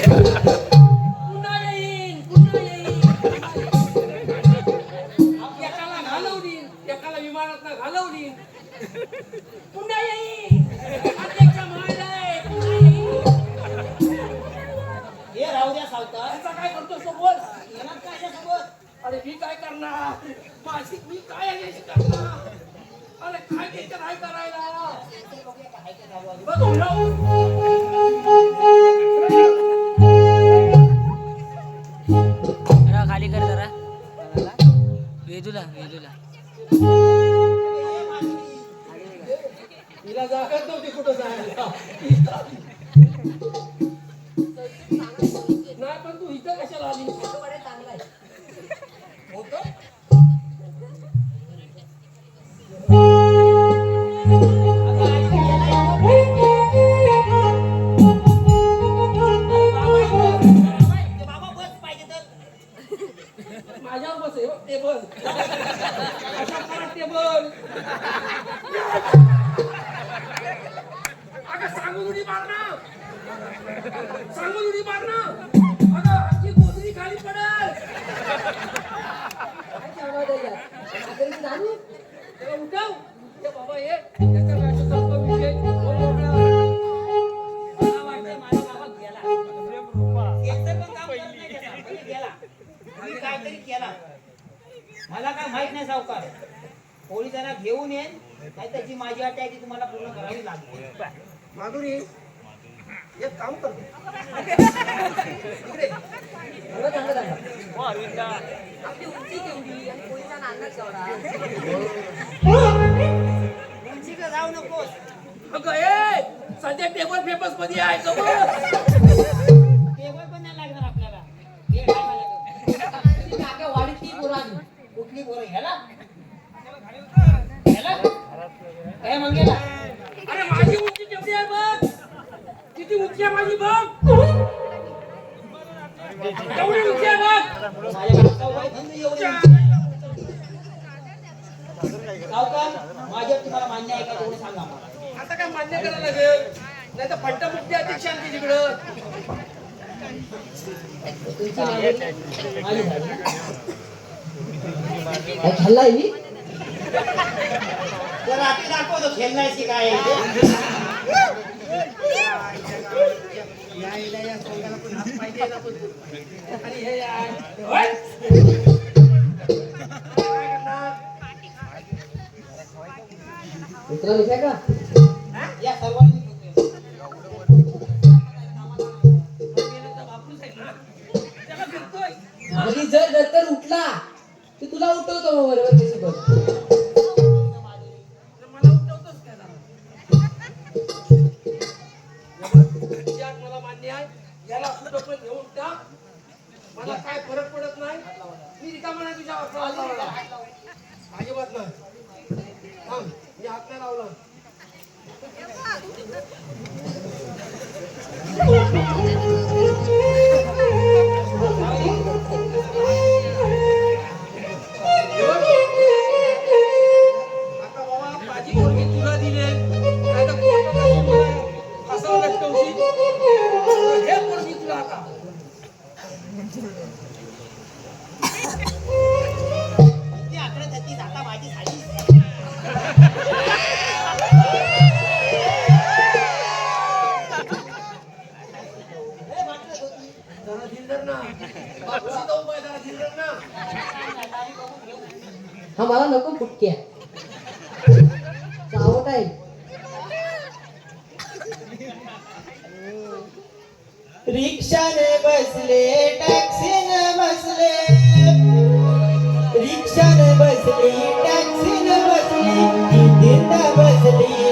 पुन्हा येईन पुन्हा येईन. एकाला घालवलीन एकाला विमानात घालवलीन पुन्हा येईन. अध्यक्ष महोदय पुन्हा येईन. हे राहू द्या सावकार. याचा काय करतो सोबत येणार का याच्यासोबत? अरे मी काय करणार माझी मी काय याची करणार. अरे काय त्याच्यात काय करायला बघ जरा खाली कर जरा वेदूला वेदूला तिला जागाच नव्हती कुठं जायला. नाही पण तू इथं कशाला आली चांगला आहे होतं. बाबा बस पाहिजे तर माझ्यावर बस आहे टेबल अशा करा टेबल. अगं सांगून उडी मार ना सांगून उडी मार ना. अगं आमची गोदरी खाली पडेल. त्याला उठव ये बाबा ये याचा राष्ट्र संप विषय मला वाटतं माझा बाबा गेला. याचं पण काम करत नाही त्याचा. म्हणजे गेला. मी काहीतरी केला. मला काय माहित नाही सावकार. पोलिसांना घेऊन येईन नाही त्याची माझी अट आहे ती तुम्हाला पूर्ण करावी लागेल. माधुरी एक काम कर आपली उंची केवढी आणि पोलिसांना अंदाज केवढा. उंचीकडे जाऊ नकोस. अगं ए सध्या टेबल पेपर्स मध्ये आहे का बघ. टेबल पण नाही लागणार आपल्याला. हे काय माझ्याकडे? काका वाढीत ती पुराणी कुठली पोरं ह्याला ह्याला काय मंगेला? अरे माझी उंची केवढी आहे बघ. किती उंची आहे माझी बघ. केवढी उंची आहे बघ. माझ्याकडे सवय धंदे एवढी उंची. सावकार माझ्या तुम्हाला मान्य आहे का तेवढं सांगा मला. आता काय मान्य करायला लागेल नाही तर फंट मुक्ती अध्यक्ष आणते तिकडं. खाल्लाय मी तर रात्री दाखवतो खेळण्याची काय आहे ते. आणि हे यार होय? मित्र विषय का या सर्वांनी त्याला फिरतोय. आणि जर दत्तर उठला तर तुला उठवतो मग बरोबर त्याची बघ. तर मला उठवतोच त्याला. यात मला मान्य आहे याला कुठं पण घेऊन टाक. मला काय फरक पडत नाही. मी रिकामा नाही तुझ्या हाताला. अजिबात नाही. थांब मी हात नाही लावला. आता बाबा माझी पोरगी तुला दिले नाही तर कोर्टाला सोडलं. फसवलं लटकवशील. हे पोरगी तुला आता ती आकडे त्याची जाता माझी झाली. जरा दिलदार ना. बापूशी जाऊन पाय जरा दिलदार ना. हा मला नको फुटक्या चावट आहे. रिक्षाने बसले टॅक्सीने बसले रिक्षाने बसली टॅक्सीने बसली तीनदा बसली